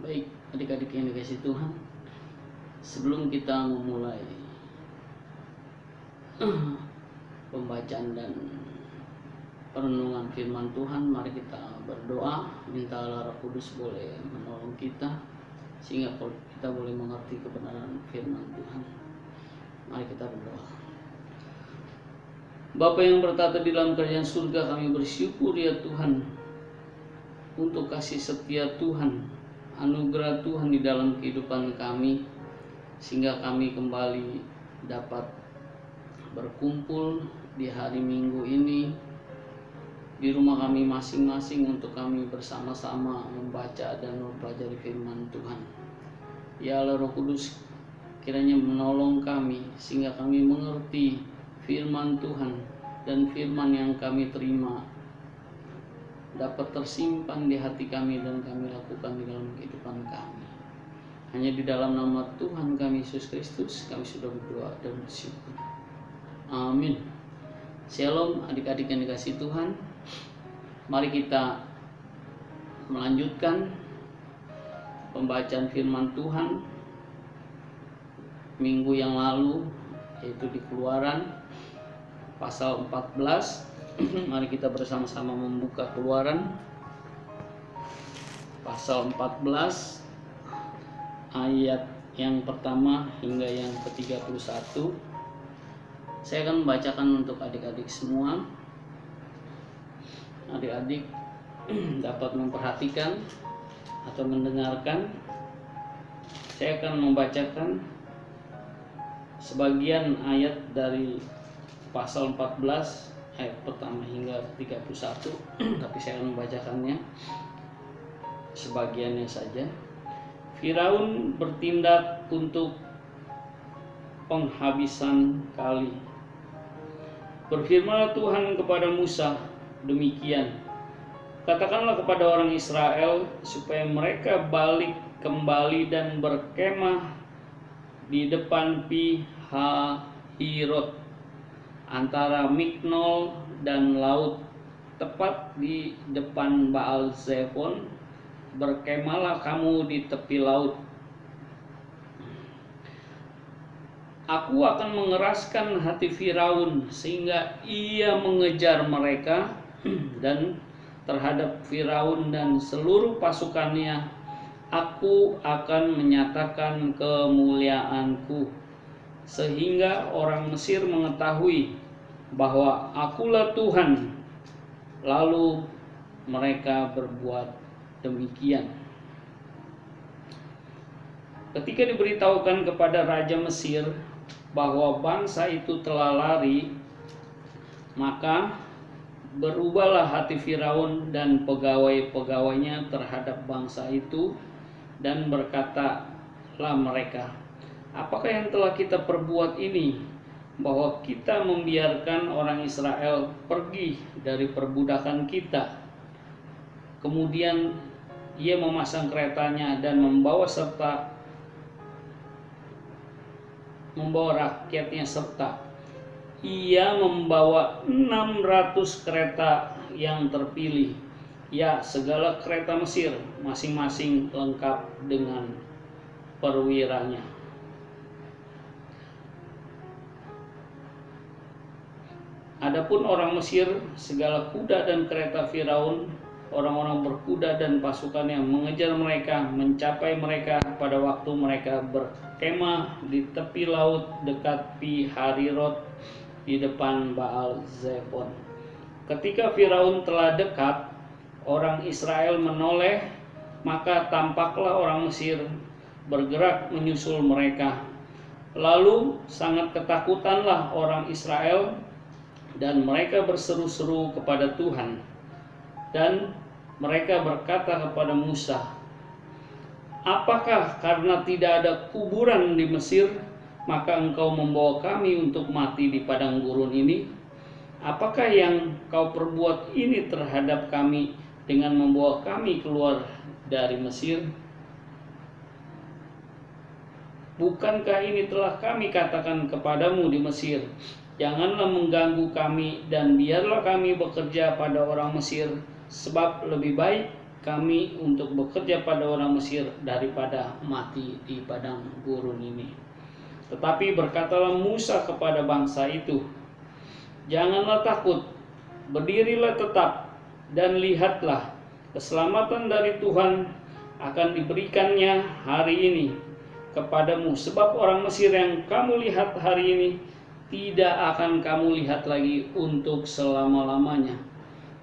Baik, adik-adik yang dikasih Tuhan, sebelum kita memulai pembacaan dan perenungan firman Tuhan, mari kita berdoa, minta Allah Roh Kudus boleh menolong kita sehingga kita boleh mengerti kebenaran firman Tuhan. Mari kita berdoa. Bapa yang bertata di dalam kerajaan surga, kami bersyukur ya Tuhan untuk kasih setia Tuhan, anugerah Tuhan di dalam kehidupan kami, sehingga kami kembali dapat berkumpul di hari Minggu ini di rumah kami masing-masing untuk kami bersama-sama membaca dan mempelajari firman Tuhan. Ya Allah Roh Kudus, kiranya menolong kami sehingga kami mengerti firman Tuhan, dan firman yang kami terima dapat tersimpan di hati kami dan kami lakukan di dalam kehidupan kami. Hanya di dalam nama Tuhan kami Yesus Kristus kami sudah berdoa dan bersyukur. Amin. Shalom adik-adik yang dikasih Tuhan. Mari kita melanjutkan pembacaan firman Tuhan minggu yang lalu, yaitu di Keluaran pasal 14. Mari kita bersama-sama membuka Keluaran pasal 14 ayat yang pertama hingga yang ke-31. Saya akan membacakan untuk adik-adik semua. Adik-adik dapat memperhatikan atau mendengarkan. Saya akan membacakan sebagian ayat dari pasal 14 ayat pertama hingga 31, tapi saya akan membacakannya sebagiannya saja. Firaun bertindak untuk penghabisan kali. Berfirmanlah Tuhan kepada Musa demikian, katakanlah kepada orang Israel supaya mereka balik kembali dan berkemah di depan Pi Hahirot antara Miknol dan laut, tepat di depan Baal Zephon. Berkemahlah kamu di tepi laut. Aku akan mengeraskan hati Firaun sehingga ia mengejar mereka, dan terhadap Firaun dan seluruh pasukannya aku akan menyatakan kemuliaanku, sehingga orang Mesir mengetahui bahwa akulah Tuhan. Lalu mereka berbuat demikian. Ketika diberitahukan kepada Raja Mesir bahwa bangsa itu telah lari, maka berubahlah hati Firaun dan pegawai-pegawainya terhadap bangsa itu, dan berkatalah mereka, apakah yang telah kita perbuat ini, bahwa kita membiarkan orang Israel pergi dari perbudakan kita? Kemudian ia memasang keretanya dan membawa rakyatnya, serta ia membawa 600 kereta yang terpilih, ya segala kereta Mesir, masing-masing lengkap dengan perwiranya. Adapun orang Mesir, segala kuda dan kereta Firaun, orang-orang berkuda dan pasukan yang mengejar mereka, mencapai mereka pada waktu mereka berkemah di tepi laut dekat Pi Hahirot di depan Baal Zephon. Ketika Firaun telah dekat, orang Israel menoleh, maka tampaklah orang Mesir bergerak menyusul mereka. Lalu sangat ketakutanlah orang Israel, dan mereka berseru-seru kepada Tuhan. Dan mereka berkata kepada Musa, apakah karena tidak ada kuburan di Mesir, maka engkau membawa kami untuk mati di padang gurun ini? Apakah yang kau perbuat ini terhadap kami dengan membawa kami keluar dari Mesir? Bukankah ini telah kami katakan kepadamu di Mesir, janganlah mengganggu kami, dan biarlah kami bekerja pada orang Mesir, sebab lebih baik kami untuk bekerja pada orang Mesir daripada mati di padang gurun ini." Tetapi berkatalah Musa kepada bangsa itu, "Janganlah takut, berdirilah tetap, dan lihatlah, keselamatan dari Tuhan akan diberikannya hari ini kepadamu. Sebab orang Mesir yang kamu lihat hari ini tidak akan kamu lihat lagi untuk selama-lamanya.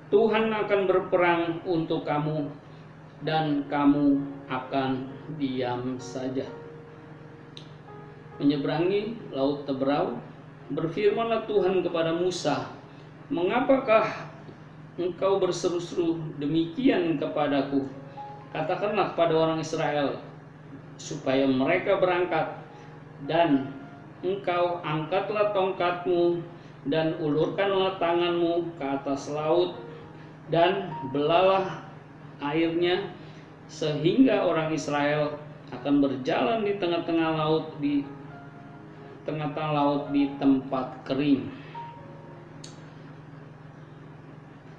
Tuhan akan berperang untuk kamu, dan kamu akan diam saja." Menyeberangi laut Teberau, berfirmanlah Tuhan kepada Musa, "Mengapakah engkau berseru-seru demikian kepadaku? Katakanlah kepada orang Israel supaya mereka berangkat, dan engkau angkatlah tongkatmu dan ulurkanlah tanganmu ke atas laut, dan belalah airnya, sehingga orang Israel akan berjalan di tengah-tengah laut di tempat kering.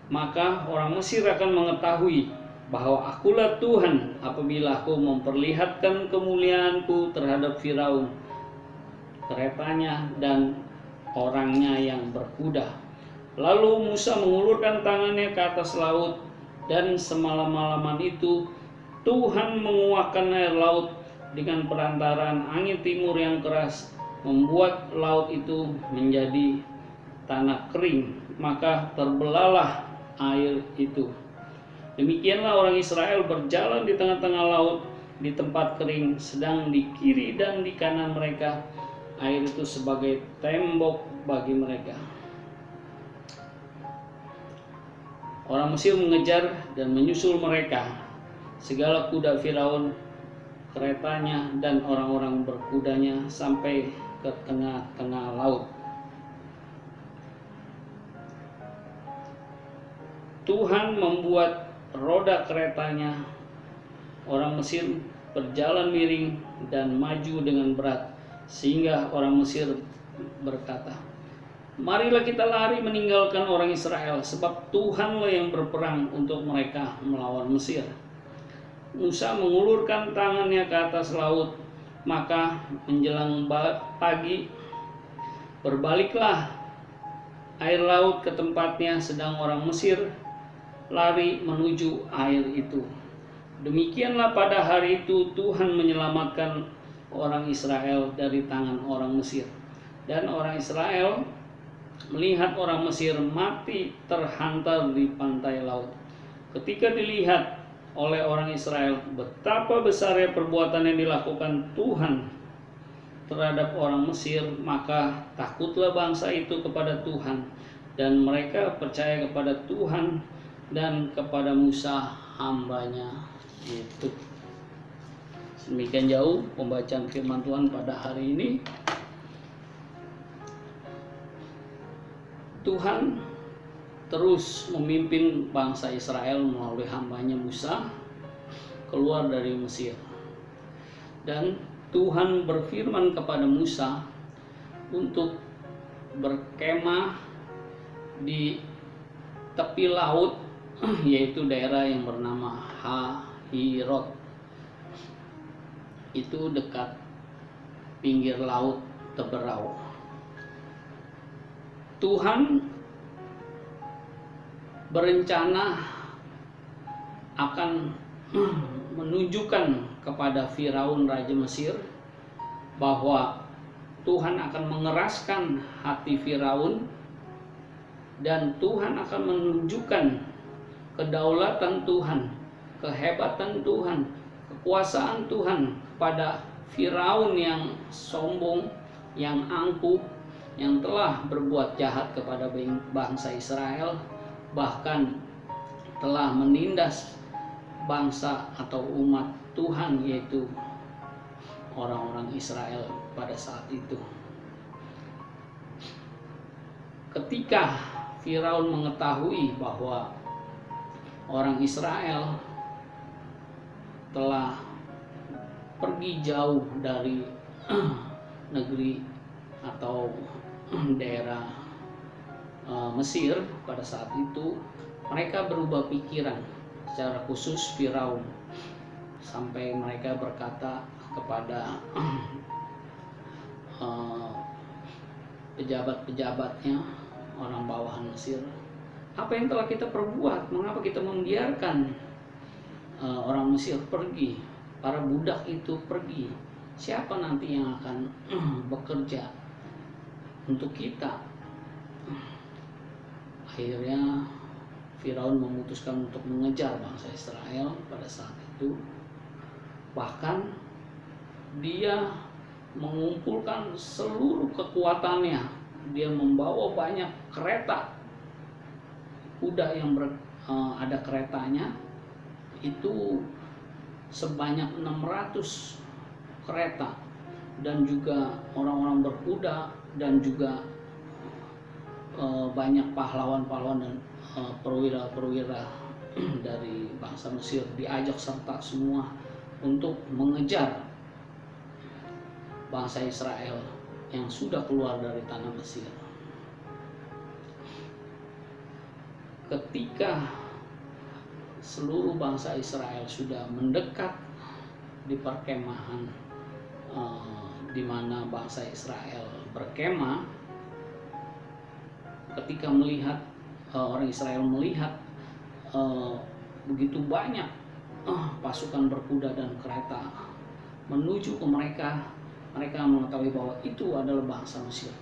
Maka orang Mesir akan mengetahui bahwa akulah Tuhan apabila aku memperlihatkan kemuliaanku terhadap Firaun, keretanya dan orangnya yang berkuda." Lalu Musa mengulurkan tangannya ke atas laut, dan semalam-malaman itu Tuhan menguakkan air laut dengan perantaraan angin timur yang keras, membuat laut itu menjadi tanah kering, maka terbelahlah air itu. Demikianlah orang Israel berjalan di tengah-tengah laut di tempat kering, sedang di kiri dan di kanan mereka air itu sebagai tembok bagi mereka. Orang Mesir mengejar dan menyusul mereka, segala kuda Firaun, keretanya dan orang-orang berkudanya, sampai ke tengah-tengah laut. Tuhan membuat roda keretanya, orang Mesir berjalan miring dan maju dengan berat, sehingga orang Mesir berkata, "Marilah kita lari meninggalkan orang Israel, sebab Tuhanlah yang berperang untuk mereka melawan Mesir." Musa mengulurkan tangannya ke atas laut, maka menjelang pagi berbaliklah air laut ke tempatnya, sedang orang Mesir lari menuju air itu. Demikianlah pada hari itu Tuhan menyelamatkan orang Israel dari tangan orang Mesir. Dan orang Israel melihat orang Mesir mati terhantar di pantai laut. Ketika dilihat oleh orang Israel betapa besarnya perbuatan yang dilakukan Tuhan terhadap orang Mesir, maka takutlah bangsa itu kepada Tuhan, dan mereka percaya kepada Tuhan dan kepada Musa hambanya itu. Demikian jauh pembacaan firman Tuhan pada hari ini. Tuhan terus memimpin bangsa Israel melalui hambanya Musa keluar dari Mesir. Dan Tuhan berfirman kepada Musa untuk berkemah di tepi laut, yaitu daerah yang bernama Hahirot. Itu dekat pinggir laut Teberau. Tuhan berencana akan menunjukkan kepada Firaun Raja Mesir bahwa Tuhan akan mengeraskan hati Firaun, dan Tuhan akan menunjukkan kedaulatan Tuhan, kehebatan Tuhan, kekuasaan Tuhan kepada Firaun yang sombong, yang angkuh, yang telah berbuat jahat kepada bangsa Israel, bahkan telah menindas bangsa atau umat Tuhan, yaitu orang-orang Israel pada saat itu. Ketika Firaun mengetahui bahwa orang Israel telah pergi jauh dari negeri atau daerah Mesir pada saat itu, mereka berubah pikiran. secara khusus Firaun, sampai mereka berkata kepada pejabat-pejabatnya, orang bawahan Mesir, apa yang telah kita perbuat? Mengapa kita membiarkan orang Mesir pergi, para budak itu pergi? Siapa nanti yang akan bekerja untuk kita? Akhirnya Firaun memutuskan untuk mengejar bangsa Israel pada saat itu. Bahkan dia mengumpulkan seluruh kekuatannya. Dia membawa banyak kereta, kuda yang ada keretanya itu sebanyak 600 kereta, dan juga orang-orang berkuda, dan juga banyak pahlawan-pahlawan dan perwira-perwira dari bangsa Mesir diajak serta semua untuk mengejar bangsa Israel yang sudah keluar dari tanah Mesir. Ketika seluruh bangsa Israel sudah mendekat di perkemahan di mana bangsa Israel berkemah, ketika melihat orang Israel melihat begitu banyak pasukan berkuda dan kereta menuju ke mereka, mereka mengetahui bahwa itu adalah bangsa Mesir.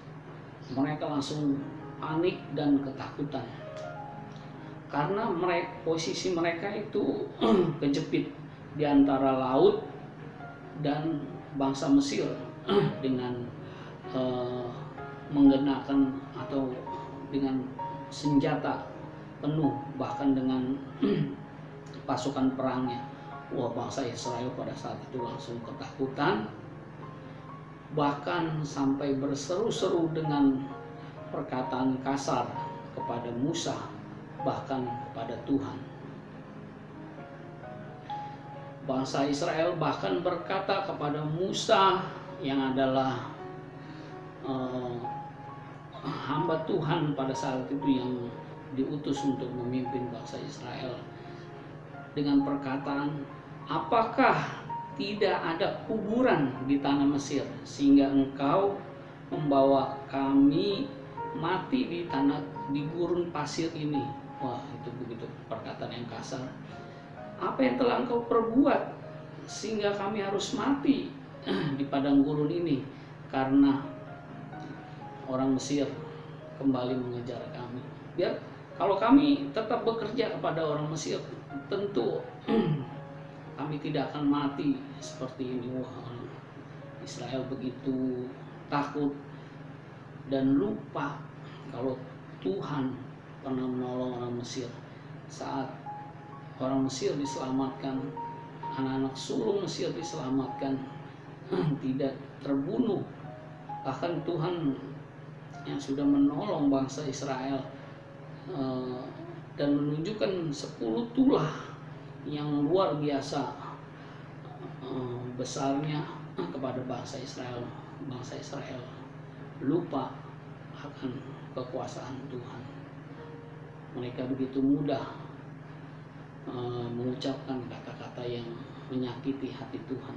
Mereka langsung panik dan ketakutan karena posisi mereka itu kejepit di antara laut dan bangsa Mesir dengan menggunakan atau dengan senjata penuh, bahkan dengan pasukan perangnya. Wah, bangsa Israel pada saat itu langsung ketakutan, bahkan sampai berseru-seru dengan perkataan kasar kepada Musa, bahkan kepada Tuhan. Bangsa Israel bahkan berkata kepada Musa yang adalah hamba Tuhan pada saat itu yang diutus untuk memimpin bangsa Israel, dengan perkataan, apakah tidak ada kuburan di tanah Mesir sehingga engkau membawa kami mati di gurun pasir ini? Wah, itu begitu perkataan yang kasar. Apa yang telah engkau perbuat sehingga kami harus mati di padang gurun ini karena orang Mesir kembali mengejar kami? Biar kalau kami tetap bekerja kepada orang Mesir, tentu kami tidak akan mati seperti ini. Wah, Israel begitu takut dan lupa kalau Tuhan pernah menolong orang Mesir saat orang Mesir diselamatkan, anak-anak sulung Mesir diselamatkan, tidak terbunuh. Bahkan Tuhan yang sudah menolong bangsa Israel dan menunjukkan 10 tulah yang luar biasa besarnya kepada bangsa Israel. Bangsa Israel lupa akan kekuasaan Tuhan. Mereka begitu mudah mengucapkan kata-kata yang menyakiti hati Tuhan.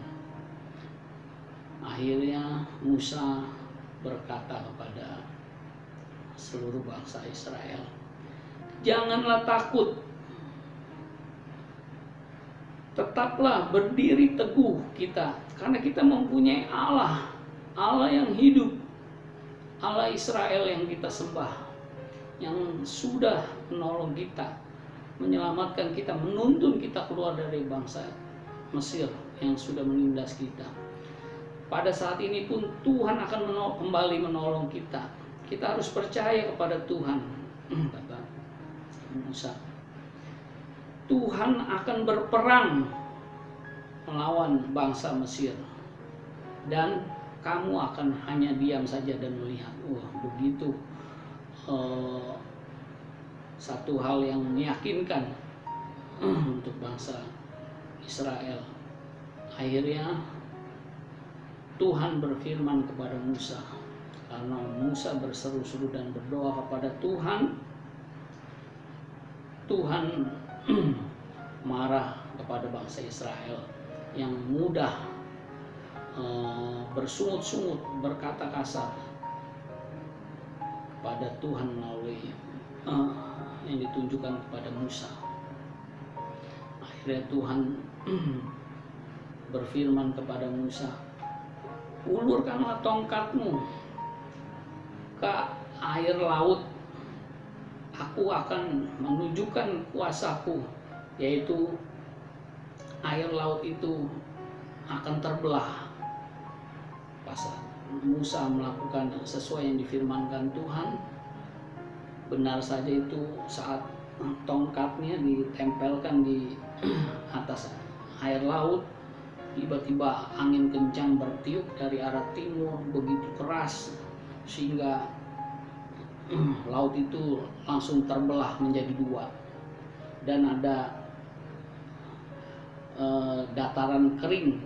Akhirnya Musa berkata kepada seluruh bangsa Israel, janganlah takut, tetaplah berdiri teguh kita, karena kita mempunyai Allah, Allah yang hidup, Allah Israel yang kita sembah, yang sudah menolong kita, menyelamatkan kita, menuntun kita keluar dari bangsa Mesir yang sudah menindas kita. Pada saat ini pun Tuhan akan kembali menolong kita. Kita harus percaya kepada Tuhan, kata Musa. Tuhan akan berperang melawan bangsa Mesir, dan kamu akan hanya diam saja dan melihat. Wah, begitu satu hal yang meyakinkan untuk bangsa Israel. Akhirnya Tuhan berfirman kepada Musa, karena Musa berseru-seru dan berdoa kepada Tuhan, Tuhan marah kepada bangsa Israel yang mudah bersungut-sungut, berkata kasar pada Tuhan melalui yang ditunjukkan kepada Musa. Akhirnya Tuhan berfirman kepada Musa, ulurkanlah tongkatmu ke air laut, aku akan menunjukkan kuasaku, yaitu air laut itu akan terbelah. Pas Musa melakukan sesuai yang difirmankan Tuhan, benar saja itu saat tongkatnya ditempelkan di atas air laut, tiba-tiba angin kencang bertiup dari arah timur begitu keras sehingga laut itu langsung terbelah menjadi dua, dan ada dataran kering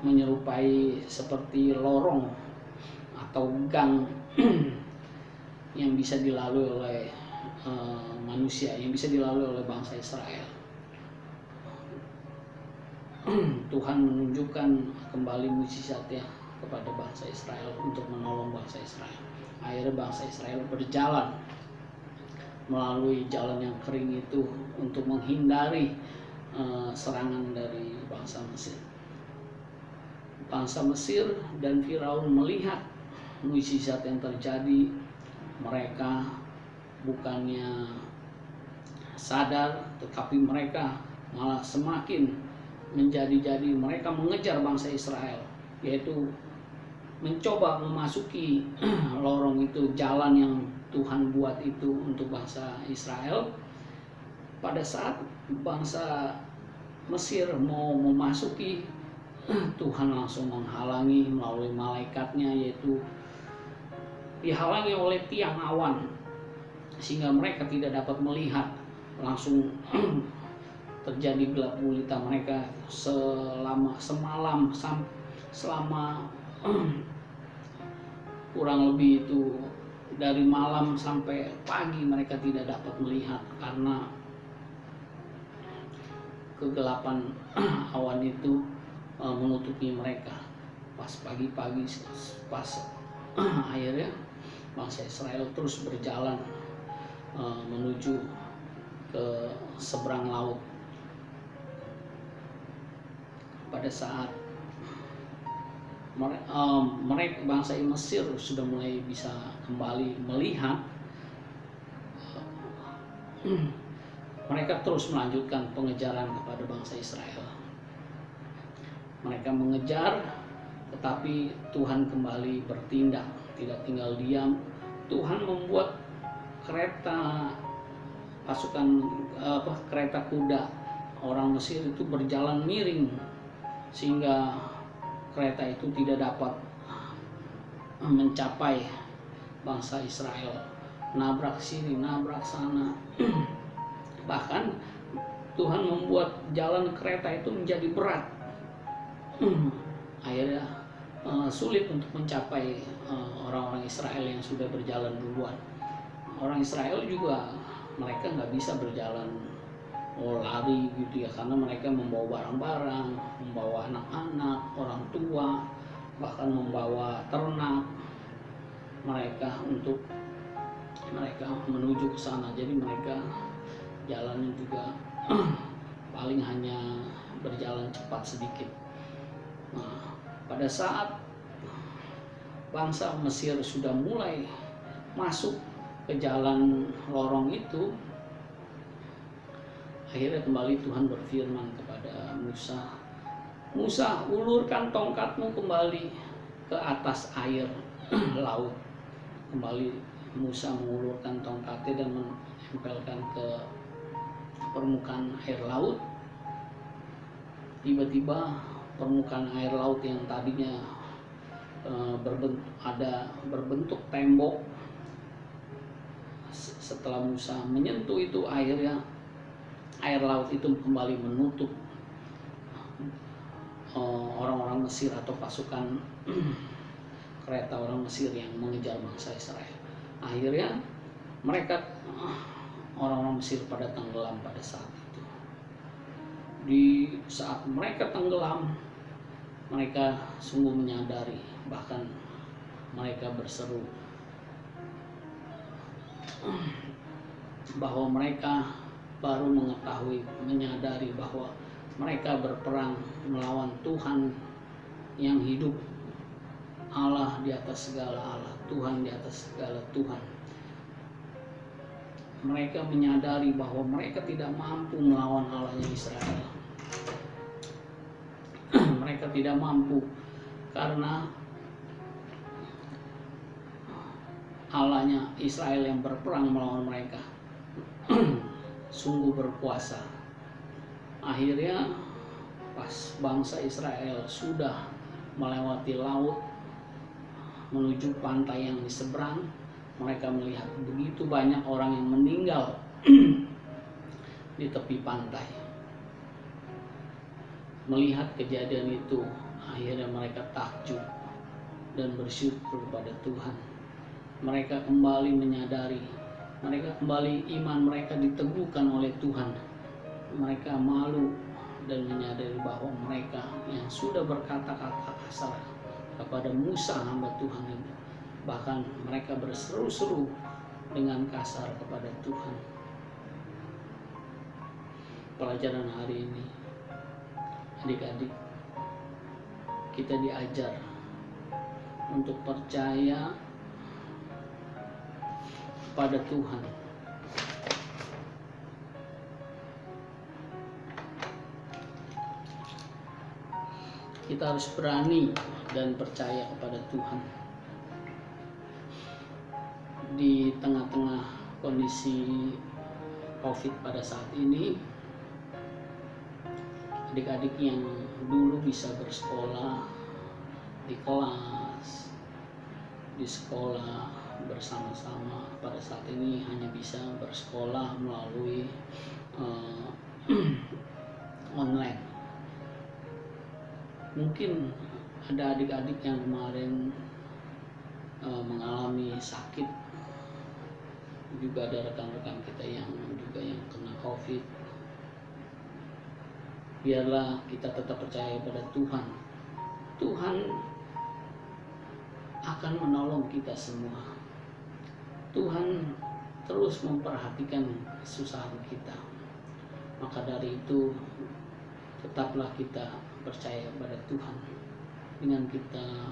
menyerupai seperti lorong atau gang yang bisa dilalui oleh manusia, yang bisa dilalui oleh bangsa Israel. Tuhan menunjukkan kembali mukjizatnya kepada bangsa Israel untuk menolong bangsa Israel. Akhirnya bangsa Israel berjalan melalui jalan yang kering itu untuk menghindari serangan dari bangsa Mesir. Bangsa Mesir dan Firaun melihat mukjizat yang terjadi, mereka bukannya sadar, tetapi mereka malah semakin menjadi-jadi. Mereka mengejar bangsa Israel, yaitu mencoba memasuki lorong itu, jalan yang Tuhan buat itu untuk bangsa Israel. Pada saat bangsa Mesir mau memasuki, Tuhan langsung menghalangi melalui malaikatnya, yaitu dihalangi oleh tiang awan sehingga mereka tidak dapat melihat. Langsung terjadi gelap gulita. Mereka selama kurang lebih itu dari malam sampai pagi mereka tidak dapat melihat karena kegelapan awan itu menutupi mereka. Pas pagi-pagi, pas akhirnya bangsa Israel terus berjalan menuju ke seberang laut. Pada saat mereka bangsa Mesir sudah mulai bisa kembali melihat, mereka terus melanjutkan pengejaran kepada bangsa Israel. Mereka mengejar, tetapi Tuhan kembali bertindak, tidak tinggal diam. Tuhan membuat kereta kuda orang Mesir itu berjalan miring sehingga kereta itu tidak dapat mencapai bangsa Israel. Nabrak sini, nabrak sana. Bahkan Tuhan membuat jalan kereta itu menjadi berat. Akhirnya sulit untuk mencapai orang-orang Israel yang sudah berjalan duluan. Orang Israel juga mereka nggak bisa berjalan lari gitu ya, karena mereka membawa barang-barang, membawa anak-anak, orang tua, bahkan membawa ternak mereka untuk mereka menuju ke sana. Jadi mereka jalannya juga paling hanya berjalan cepat sedikit. Nah, pada saat bangsa Mesir sudah mulai masuk ke jalan lorong itu, akhirnya kembali Tuhan berfirman kepada Musa, Musa, ulurkan tongkatmu kembali ke atas air laut. Kembali Musa mengulurkan tongkatnya dan menempelkan ke permukaan air laut. Tiba-tiba permukaan air laut yang tadinya berbentuk tembok, setelah Musa menyentuh itu, akhirnya air laut itu kembali menutup orang-orang Mesir atau pasukan kereta orang Mesir yang mengejar bangsa Israel. Akhirnya mereka orang-orang Mesir pada tenggelam pada saat itu. Di saat mereka tenggelam, mereka sungguh menyadari, bahkan mereka berseru bahwa mereka baru menyadari bahwa mereka berperang melawan Tuhan yang hidup, Allah di atas segala Allah, Tuhan di atas segala Tuhan. Mereka menyadari bahwa mereka tidak mampu melawan Allahnya Israel. Mereka tidak mampu karena Allahnya Israel yang berperang melawan mereka sungguh berkuasa. Akhirnya pas bangsa Israel sudah melewati laut menuju pantai yang di seberang, mereka melihat begitu banyak orang yang meninggal di tepi pantai. Melihat kejadian itu, akhirnya mereka takjub dan bersyukur kepada Tuhan. Mereka kembali menyadari, iman mereka diteguhkan oleh Tuhan. Mereka malu dan menyadari bahwa mereka yang sudah berkata-kata kasar kepada Musa hamba Tuhan itu, bahkan mereka berseru-seru dengan kasar kepada Tuhan. Pelajaran hari ini, adik-adik, kita diajar untuk percaya pada Tuhan. Kita harus berani dan percaya kepada Tuhan. Di tengah-tengah kondisi COVID pada saat ini, adik-adik yang dulu bisa bersekolah di kelas, di sekolah bersama-sama, pada saat ini hanya bisa bersekolah melalui online. Mungkin ada adik-adik yang kemarin mengalami sakit, juga ada rekan-rekan kita yang kena COVID. Biarlah kita tetap percaya pada Tuhan. Tuhan akan menolong kita semua. Tuhan terus memperhatikan kesusahan kita. Maka dari itu, tetaplah kita percaya pada Tuhan dengan kita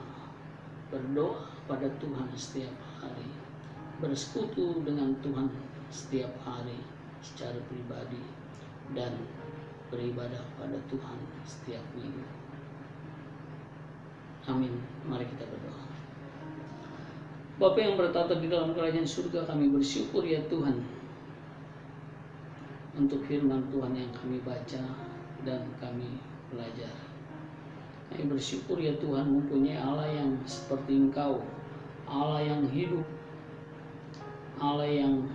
berdoa pada Tuhan setiap hari, bersekutu dengan Tuhan setiap hari secara pribadi, dan beribadah pada Tuhan setiap minggu. Amin. Mari kita berdoa. Bapa yang bertata di dalam kerajaan surga, kami bersyukur ya Tuhan untuk firman Tuhan yang kami baca dan kami belajar. Kami bersyukur ya Tuhan mempunyai Allah yang seperti Engkau, Allah yang hidup, Allah yang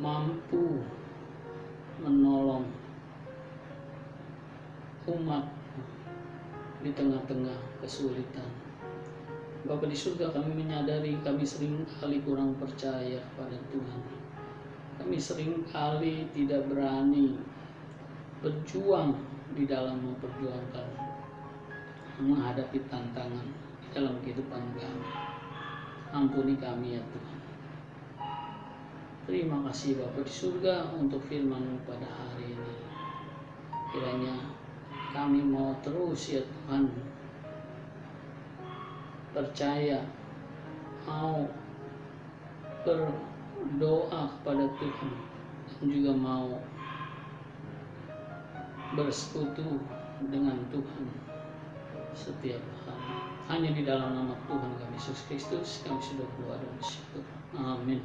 mampu menolong umat di tengah-tengah kesulitan. Bapa di surga, kami menyadari kami sering kali kurang percaya kepada Tuhan. Kami sering kali tidak berani berjuang di dalam memperjuangkan, menghadapi tantangan di dalam kehidupan kami. Ampuni kami ya Tuhan. Terima kasih Bapa di surga untuk firman-Mu pada hari ini. Kiranya kami mau terus ya Tuhan percaya, mau berdoa kepada Tuhan, dan juga mau bersekutu dengan Tuhan setiap hari. Hanya di dalam nama Tuhan kami Yesus Kristus kami sudah berdoa dan bersyukur. Amin.